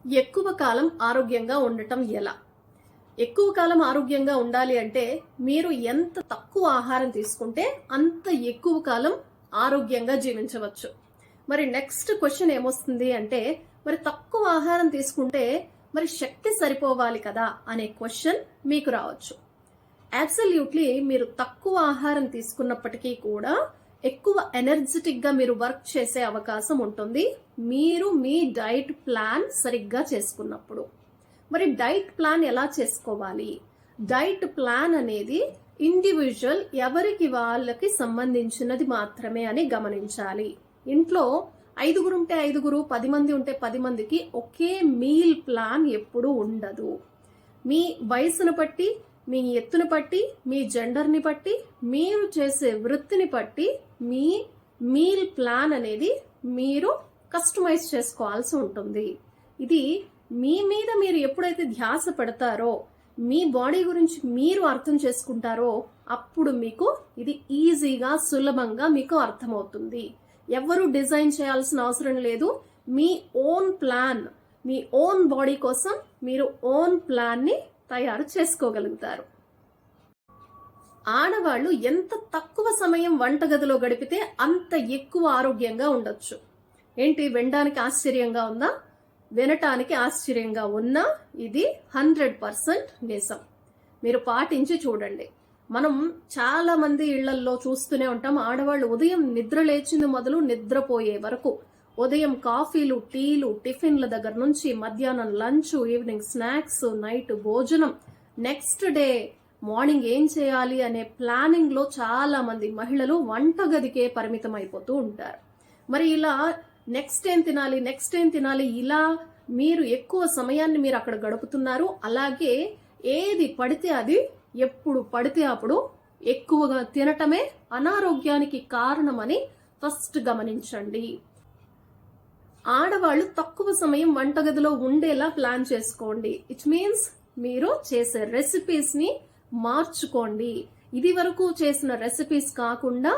ఎక్కువ కాలం ఆరోగ్యంగా ఉండటం ఎలా? ఎక్కువ కాలం ఆరోగ్యంగా ఉండాలి అంటే మీరు ఎంత తక్కువ ఆహారం తీసుకుంటే అంత ఎక్కువ కాలం ఆరోగ్యంగా జీవించవచ్చు. మరి నెక్స్ట్ క్వశ్చన్ ఏమొస్తుంది అంటే మరి తక్కువ ఆహారం తీసుకుంటే మరి శక్తి సరిపోవాలి కదా అనే క్వశ్చన్ మీకు రావచ్చు. అబ్సల్యూట్లీ మీరు తక్కువ ఆహారం తీసుకున్నప్పటికీ కూడా ఎక్కువ ఎనర్జెటిక్ గా మీరు వర్క్ చేసే అవకాశం ఉంటుంది మీరు మీ డైట్ ప్లాన్ సరిగ్గా చేసుకున్నప్పుడు. మరి డైట్ ప్లాన్ ఎలా చేసుకోవాలి? డైట్ ప్లాన్ అనేది ఇండివిజువల్ ఎవరికి వాళ్ళకి సంబంధించినది మాత్రమే అని గమనించాలి. ఇంట్లో 5 ఉంటే 5, 10 మంది ఉంటే 10 మందికి ఒకే మీల్ ప్లాన్ ఎప్పుడూ ఉండదు. మీ వయసును బట్టి, మీ ఎత్తును బట్టి, మీ జెండర్ని బట్టి, మీరు చేసే వృత్తిని బట్టి మీ మీల్ ప్లాన్ అనేది మీరు కస్టమైజ్ చేసుకోవాల్సి ఉంటుంది. ఇది మీ మీద మీరు ఎప్పుడైతే ధ్యాస పెడతారో, మీ బాడీ గురించి మీరు అర్థం చేసుకుంటారో అప్పుడు మీకు ఇది ఈజీగా సులభంగా మీకు అర్థమవుతుంది. ఎవరు డిజైన్ చేయాల్సిన అవసరం లేదు. మీ ఓన్ ప్లాన్, మీ ఓన్ బాడీ కోసం మీరు ఓన్ ప్లాన్ ని తయారు చేసుకోగలుగుతారు. ఆడవాళ్ళు ఎంత తక్కువ సమయం వంటగదిలో గడిపితే అంత ఎక్కువ ఆరోగ్యంగా ఉండొచ్చు. ఏంటి వినడానికి ఆశ్చర్యంగా ఉందా? వినటానికి ఆశ్చర్యంగా ఉన్నా ఇది 100% నిజం. మీరు పాటించి చూడండి. మనం చాలా మంది ఇళ్లల్లో చూస్తూనే ఉంటాం. ఆడవాళ్ళు ఉదయం నిద్ర లేచింది మొదలు నిద్రపోయే వరకు ఉదయం కాఫీలు, టీలు, టిఫిన్ల దగ్గర నుంచి మధ్యాహ్నం లంచ్, ఈవినింగ్ స్నాక్స్, నైట్ భోజనం, నెక్స్ట్ డే మార్నింగ్ ఏం చేయాలి అనే ప్లానింగ్ లో చాలా మంది మహిళలు వంటగదికే పరిమితం అయిపోతూ ఉంటారు. మరి ఇలా నెక్స్ట్ ఏం తినాలి ఇలా మీరు ఎక్కువ సమయాన్ని మీరు అక్కడ గడుపుతున్నారు. అలాగే ఏది పడితే అది ఎప్పుడు పడితే అప్పుడు ఎక్కువగా తినటమే అనారోగ్యానికి కారణమని ఫస్ట్ గమనించండి. ఆడవాళ్ళు తక్కువ సమయం వంటగదిలో ఉండేలా ప్లాన్ చేసుకోండి. ఇట్ మీన్స్ మీరు చేసే రెసిపీస్ ని మార్చుకోండి. ఇది వరకు చేసిన రెసిపీస్ కాకుండా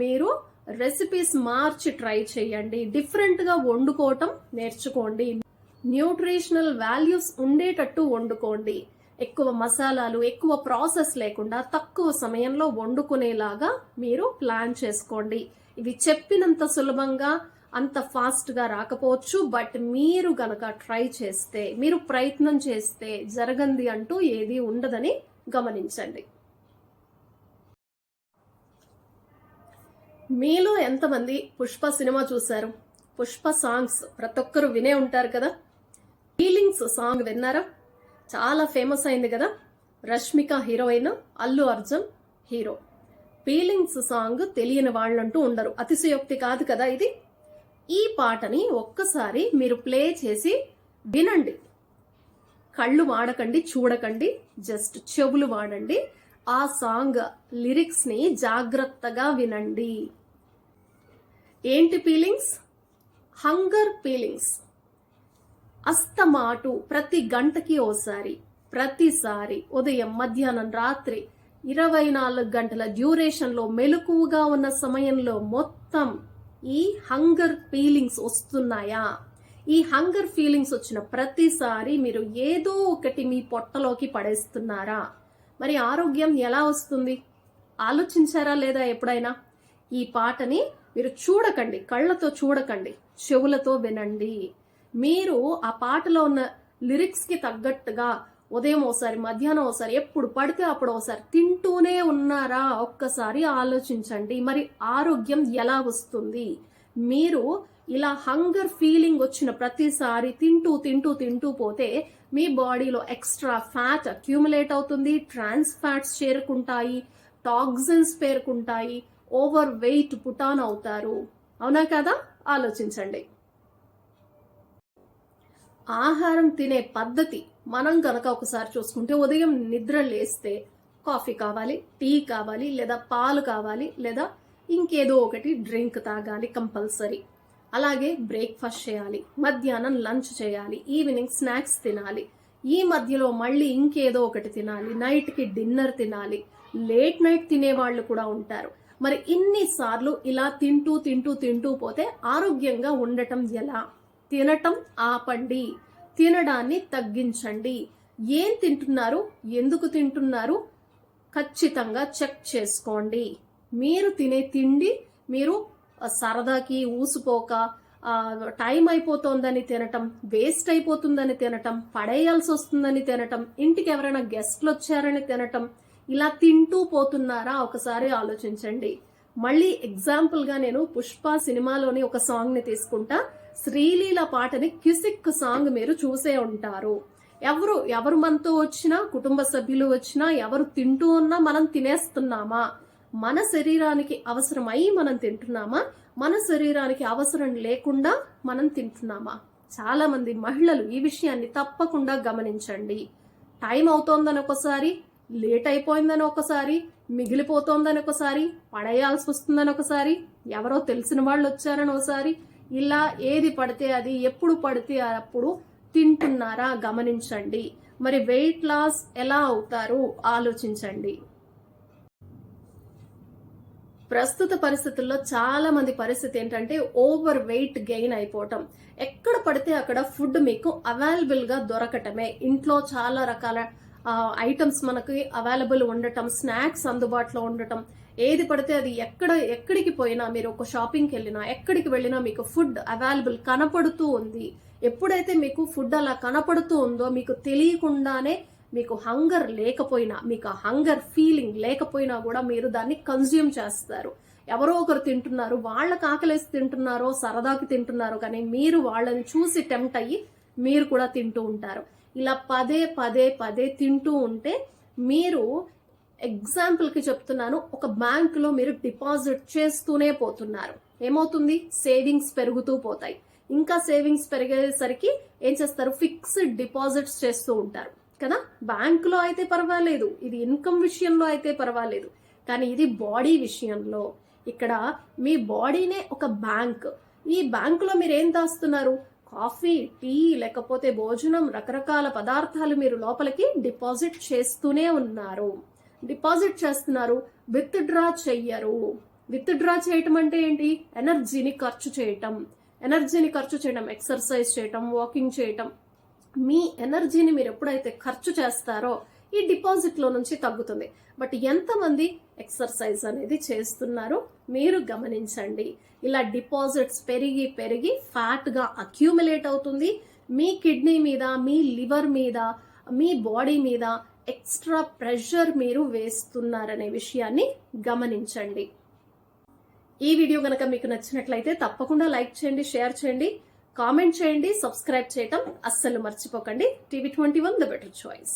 మీరు రెసిపీస్ మార్చి ట్రై చేయండి. డిఫరెంట్ గా వండుకోవటం నేర్చుకోండి. న్యూట్రిషనల్ వాల్యూస్ ఉండేటట్టు వండుకోండి. ఎక్కువ మసాలాలు, ఎక్కువ ప్రాసెస్ లేకుండా తక్కువ సమయంలో వండుకునేలాగా మీరు ప్లాన్ చేసుకోండి. ఇది చెప్పినంత సులభంగా అంత ఫాస్ట్ గా రాకపోవచ్చు. బట్ మీరు గనక ట్రై చేస్తే, మీరు ప్రయత్నం చేస్తే జరగంది అంటూ ఏది ఉండదని గమనించండి. మీలో ఎంతమంది పుష్ప సినిమా చూశారు? పుష్ప సాంగ్స్ ప్రతి ఒక్కరు వినే ఉంటారు కదా. ఫీలింగ్స్ సాంగ్ విన్నారా? చాలా ఫేమస్ అయింది కదా. Rashmika heroine, Allu Arjun hero. Feelings song తెలియని వాళ్ళంటూ ఉండరు. అతిశయోక్తి కాదు కదా ఇది. ఈ పాటని ఒక్కసారి మీరు ప్లే చేసి వినండి. కళ్ళు వాడకండి, చూడకండి, జస్ట్ చెవులు వాడండి. ఆ సాంగ్ లిరిక్స్ ని జాగ్రత్తగా వినండి. ఏంటి ఫీలింగ్స్? Hunger feelings. అస్తమాటు ప్రతి గంటకి ఓసారి, ప్రతిసారి ఉదయం, మధ్యాహ్నం, రాత్రి 24 గంటల డ్యూరేషన్ లో మెలకువగా ఉన్న సమయంలో మొత్తం ఈ హంగర్ ఫీలింగ్స్ వస్తున్నాయా? ఈ హంగర్ ఫీలింగ్స్ వచ్చిన ప్రతిసారి మీరు ఏదో ఒకటి మీ పొట్టలోకి పడేస్తున్నారా? మరి ఆరోగ్యం ఎలా వస్తుంది? ఆలోచించారా లేదా ఎప్పుడైనా? ఈ పాటని మీరు చూడకండి, కళ్ళతో చూడకండి, చెవులతో వినండి. మీరు ఆ పాటలో ఉన్న లిరిక్స్ కి తగ్గట్టుగా ఉదయం ఓసారి, మధ్యాహ్నం ఓసారి, ఎప్పుడు పడితే అప్పుడు ఓసారి తింటూనే ఉన్నారా? ఒక్కసారి ఆలోచించండి. మరి ఆరోగ్యం ఎలా వస్తుంది? మీరు ఇలా హంగర్ ఫీలింగ్ వచ్చిన ప్రతిసారి తింటూ పోతే మీ బాడీలో ఎక్స్ట్రా ఫ్యాట్ అక్యూములేట్ అవుతుంది, ట్రాన్స్ ఫ్యాట్స్ చేరుకుంటాయి, టాక్సిన్స్ పేరుకుంటాయి, ఓవర్ వెయిట్ పుటాన్ అవుతారు. అవునా కదా? ఆలోచించండి. ఆహారం తినే పద్ధతి మనం గనక ఒకసారి చూసుకుంటే ఉదయం నిద్ర లేస్తే కాఫీ కావాలి, టీ కావాలి, లేదా పాలు కావాలి, లేదా ఇంకేదో ఒకటి డ్రింక్ తాగాలి కంపల్సరీ. అలాగే బ్రేక్ఫాస్ట్ చేయాలి, మధ్యాహ్నం లంచ్ చేయాలి, ఈవినింగ్ స్నాక్స్ తినాలి, ఈ మధ్యలో మళ్ళీ ఇంకేదో ఒకటి తినాలి, నైట్ కి డిన్నర్ తినాలి, లేట్ నైట్ తినే వాళ్ళు కూడా ఉంటారు. మరి ఇన్నిసార్లు ఇలా తింటూ పోతే ఆరోగ్యంగా ఉండటం ఎలా? తినటం ఆపండి. తినడాన్ని తగ్గించండి. ఏం తింటున్నారు, ఎందుకు తింటున్నారు ఖచ్చితంగా చెక్ చేసుకోండి. మీరు తినే తిండి మీరు సరదాకి ఊసిపోక టైం అయిపోతోందని తినటం, వేస్ట్ అయిపోతుందని తినటం, పడేయాల్సి వస్తుందని తినటం, ఇంటికి ఎవరైనా గెస్ట్లు వచ్చారని తినటం, ఇలా తింటూ పోతున్నారా ఒకసారి ఆలోచించండి. మళ్ళీ ఎగ్జాంపుల్ గా నేను పుష్ప సినిమాలోని ఒక సాంగ్ ని తీసుకుంటా. శ్రీలీల పాటని కిసిక్ సాంగ్ మీరు చూసే ఉంటారు. ఎవరు మనతో వచ్చినా, కుటుంబ సభ్యులు వచ్చినా, ఎవరు తింటూ ఉన్నా మనం తినేస్తున్నామా? మన శరీరానికి అవసరమై మనం తింటున్నామా? మన శరీరానికి అవసరం లేకుండా మనం తింటున్నామా? చాలా మంది మహిళలు ఈ విషయాన్ని తప్పకుండా గమనించండి. టైం అవుతోందని ఒకసారి, లేట్ అయిపోయిందని ఒకసారి, మిగిలిపోతోందని ఒకసారి, పడేయాల్సి వస్తుందని ఒకసారి, ఎవరో తెలిసిన వాళ్ళు వచ్చారని ఒకసారి, ఇలా ఏది పడితే అది ఎప్పుడు పడితే అప్పుడు తింటున్నారా గమనించండి. మరి వెయిట్ లాస్ ఎలా అవుతారు ఆలోచించండి. ప్రస్తుత పరిస్థితుల్లో చాలా మంది పరిస్థితి ఏంటంటే ఓవర్ వెయిట్ గెయిన్ అయిపోవటం. ఎక్కడ పడితే అక్కడ ఫుడ్ మీకు అవైలబుల్ గా దొరకటమే. ఇంట్లో చాలా రకాల ఐటమ్స్ మనకి అవైలబుల్ ఉండటం, స్నాక్స్ అందుబాటులో ఉండటం, ఏది పడితే అది ఎక్కడికి పోయినా, మీరు ఒక షాపింగ్కి వెళ్ళినా, ఎక్కడికి వెళ్ళినా మీకు ఫుడ్ అవైలబుల్ కనపడుతూ ఉంది. ఎప్పుడైతే మీకు ఫుడ్ అలా కనపడుతూ ఉందో మీకు తెలియకుండానే మీకు హంగర్ లేకపోయినా, మీకు ఆ హంగర్ ఫీలింగ్ లేకపోయినా కూడా మీరు దాన్ని కన్జ్యూమ్ చేస్తారు. ఎవరో ఒకరు తింటున్నారు, వాళ్ళకి ఆకలేసి తింటున్నారో సరదాకి తింటున్నారో కానీ మీరు వాళ్ళని చూసి టెంప్ట్ అయ్యి మీరు కూడా తింటూ ఉంటారు. ఇలా పదే పదే పదే తింటూ ఉంటే మీరు, ఎగ్జాంపుల్ కి చెప్తున్నాను, ఒక బ్యాంక్ లో మీరు డిపాజిట్ చేస్తూనే పోతున్నారు. ఏమవుతుంది? సేవింగ్స్ పెరుగుతూ పోతాయి. ఇంకా సేవింగ్స్ పెరిగేసరికి ఏం చేస్తారు? ఫిక్స్డ్ డిపాజిట్స్ చేస్తూ ఉంటారు కదా. బ్యాంక్ లో అయితే పర్వాలేదు, ఇది ఇన్కమ్ విషయంలో అయితే పర్వాలేదు, కానీ ఇది బాడీ విషయంలో, ఇక్కడ మీ బాడీనే ఒక బ్యాంక్. ఈ బ్యాంక్ లో మీరు ఏం దాస్తున్నారు? కాఫీ, టీ, లేకపోతే భోజనం, రకరకాల పదార్థాలు మీరు లోపలికి డిపాజిట్ చేస్తూనే ఉన్నారు. డిపాజిట్ చేస్తున్నారు, విత్ డ్రా చెయ్యరు. విత్ డ్రా చేయటం అంటే ఏంటి? ఎనర్జీని ఖర్చు చేయటం. ఎక్సర్సైజ్ చేయటం, వాకింగ్ చేయటం. మీ ఎనర్జీని మీరు ఎప్పుడైతే ఖర్చు చేస్తారో ఈ డిపాజిట్ లో నుంచి తగ్గుతుంది. బట్ ఎంతమంది ఎక్సర్సైజ్ అనేది చేస్తున్నారు మీరు గమనించండి. ఇలా డిపాజిట్స్ పెరిగి పెరిగి ఫ్యాట్ గా అక్యూములేట్ అవుతుంది. మీ కిడ్నీ మీద, మీ లివర్ మీద, మీ బాడీ మీద ఎక్స్ట్రా ప్రెషర్ మీరు వేస్తున్నారనే విషయాన్ని గమనించండి. ఈ వీడియో గనక మీకు నచ్చినట్లయితే తప్పకుండా లైక్ చేయండి, షేర్ చేయండి, కామెంట్ చేయండి, సబ్స్క్రైబ్ చేయటం అస్సలు మర్చిపోకండి. TV21 the better choice.